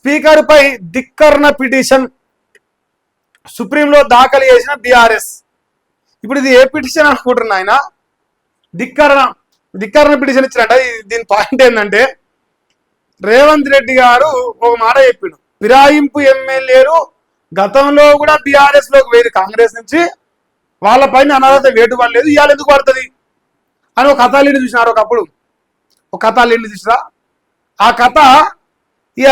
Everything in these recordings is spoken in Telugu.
స్పీకర్ పై ధిక్కరణ పిటిషన్ సుప్రీంలో దాఖలు చేసిన బీఆర్ఎస్. ఇప్పుడు ఇది ఏ పిటిషన్ అనుకుంటున్నా ఆయన? ధిక్కరణ పిటిషన్ ఇచ్చినట్ట. దీని పాయింట్ ఏంటంటే, రేవంత్ రెడ్డి గారు ఒక మాట చెప్పిండు, ఫిరాయింపు ఎమ్మెల్యేలు గతంలో కూడా బీఆర్ఎస్ లోకి వేరు, కాంగ్రెస్ నుంచి వాళ్ళ పైన అనర్హత వేటు పడలేదు, ఇవాళ ఎందుకు పడుతుంది అని ఒక కథ లీడ్ చూసినారు. ఒకప్పుడు ఒక కథ లీడ్ చూసినా ఆ కథ ఇక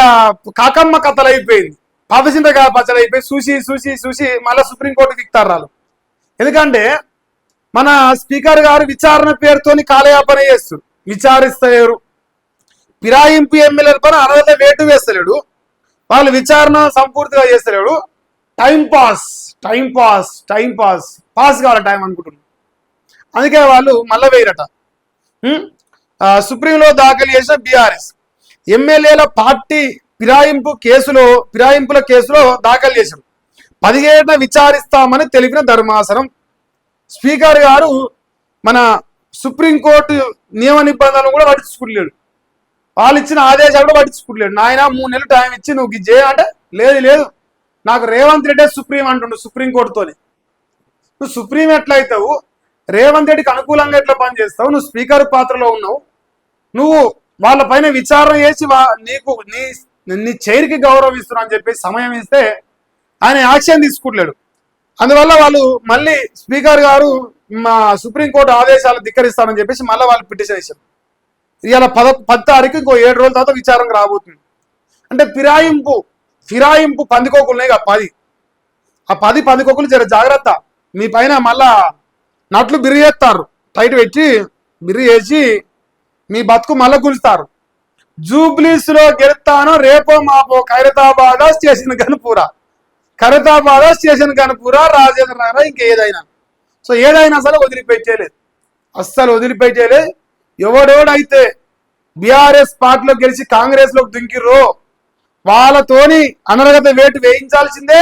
కాకమ్మ కథలు అయిపోయింది, పాపసింతగా పచ్చలు అయిపోయి చూసి చూసి చూసి మళ్ళీ సుప్రీంకోర్టుకి దిక్తారు వాళ్ళు. ఎందుకంటే మన స్పీకర్ గారు విచారణ పేరుతోని కాలయాపన చేస్తారు, విచారిస్తలేరు. ఫిరాయింపు ఎమ్మెల్యేల పైన అనర్హత వేటు వేస్తలేడు, వాళ్ళు విచారణ సంపూర్తిగా చేస్తలేడు. టైం పాస్ కావాలి టైం అనుకుంటున్నారు. అందుకే వాళ్ళు మళ్ళా వేయరట. సుప్రీంలో దాఖలు చేసిన బీఆర్ఎస్ ఎమ్మెల్యేల పార్టీ ఫిరాయింపుల కేసులో దాఖలు చేశారు. 17న విచారిస్తామని తెలిపిన ధర్మాసనం. స్పీకర్ గారు మన సుప్రీంకోర్టు నియమ నిబంధనలు కూడా పట్టించుకోలేడు, వాళ్ళు ఇచ్చిన ఆదేశాలు కూడా పట్టించుకోలేడు. నాయన 3 నెలలు టైం ఇచ్చి నువ్వు ఇది చేయ అంటే లేదు నాకు రేవంత్ రెడ్డి సుప్రీం అంటుండు. సుప్రీంకోర్టుతోని నువ్వు సుప్రీం ఎట్లయితావు, రేవంత్ రెడ్డికి అనుకూలంగా ఎట్లా పనిచేస్తావు, నువ్వు స్పీకర్ పాత్రలో ఉన్నావు, నువ్వు వాళ్ళ పైన విచారణ చేసి నీకు నీ చైర్కి గౌరవం ఇస్తున్నా అని చెప్పి సమయం ఇస్తే ఆయన యాక్షన్ తీసుకుంటలేడు. అందువల్ల వాళ్ళు మళ్ళీ స్పీకర్ గారు మా సుప్రీంకోర్టు ఆదేశాలు ధిక్కరిస్తానని చెప్పేసి మళ్ళీ వాళ్ళు పిటిషన్ ఇచ్చారు. ఇవాళ 10 తారీఖు ఇంకో 7 రోజుల తర్వాత విచారణకు రాబోతుంది. అంటే ఫిరాయింపు పందికోకులు ఉన్నాయి, 10 ఆ 10 పందికోకులు జర జాగ్రత్త, మీ పైన మళ్ళా నట్లు బిర్రి చేస్తారు, టైట్ పెట్టి బిర్రి చేసి మీ బతుకు మళ్ళా గుంచుతారు. జూబ్లీస్ లో గెలుస్తాను రేపో మాపో ఖైరతాబాద్ స్టేషన్ కనుపూరా రాజేంద్ర నగర్ ఇంకేదైనా. సో ఏదైనా సరే వదిలిపెట్టేలేదు, అస్సలు వదిలిపెట్టేలే. ఎవడోడైతే బీఆర్ఎస్ పార్టీలో గెలిచి కాంగ్రెస్ లోకి దుంకిర్రో వాళ్ళతోని అనర్హత వేటు వేయించాల్సిందే,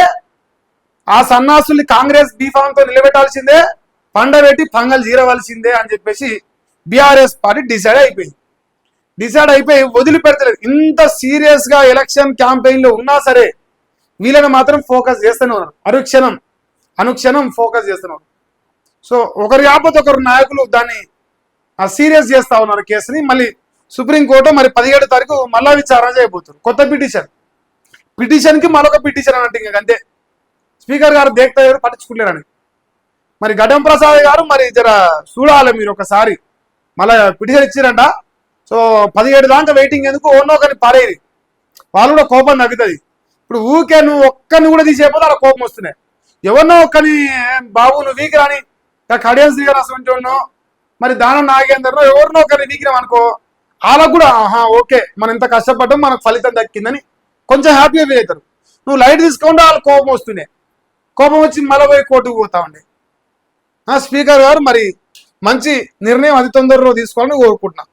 ఆ సన్నాసుల్ని కాంగ్రెస్ బీఫామ్తో నిలబెట్టాల్సిందే, పండబెట్టి పంగలు జీరవలసిందే అని చెప్పేసి బీఆర్ఎస్ పార్టీ డిసైడ్ అయిపోయి వదిలిపెడతలేదు. ఇంత సీరియస్ గా ఎలక్షన్ క్యాంపెయిన్ లో ఉన్నా సరే వీళ్ళని మాత్రం ఫోకస్ చేస్తూనే ఉన్నారు, అనుక్షణం ఫోకస్ చేస్తున్నారు. సో ఒకరు కాకపోతే ఒకరు నాయకులు దాన్ని సీరియస్ చేస్తా ఉన్నారు కేసుని. మళ్ళీ సుప్రీంకోర్టు మరి 17 తారీఖు మళ్ళా విచారణ చేయబోతున్నారు. కొత్త పిటిషన్ కి మరొక పిటిషన్ అన్నట్టు. ఇంకంతే, స్పీకర్ గారు దేక్తారు పట్టించుకుంటారని. మరి గడ్డం ప్రసాద్ గారు మరి జర చూడాలి మీరు ఒకసారి, మళ్ళా పిటిషన్ ఇచ్చిరంట. సో 17 దాకా వెయిటింగ్ ఎందుకు, ఓన్నో కానీ పారేది, వాళ్ళు కూడా కోపం తగ్గుతుంది. ఇప్పుడు ఊకే నువ్వు ఒక్కరిని కూడా తీసేపోతే అలా కోపం వస్తున్నాయి. ఎవరినో ఒక్కని బాబు నువ్వు వీక్ రాని కడియం శ్రీగారు అసలు మరి దానం నాగేందర్ ఎవరినో ఒకరిని వీకినాం అనుకో, వాళ్ళకు కూడా ఓకే మనం ఇంత కష్టపడ్డాం మనకు ఫలితం దక్కిందని కొంచెం హ్యాపీగా ఫీల్ అవుతారు. నువ్వు లైట్ తీసుకుంటే వాళ్ళకి కోపం వస్తున్నాయి, కోపం వచ్చి మళ్ళీ పోయి కోర్టుకు పోతా ఉండే. స్పీకర్ గారు మరి మంచి నిర్ణయం అతి తొందరలో తీసుకోవాలని కోరుకుంటున్నా.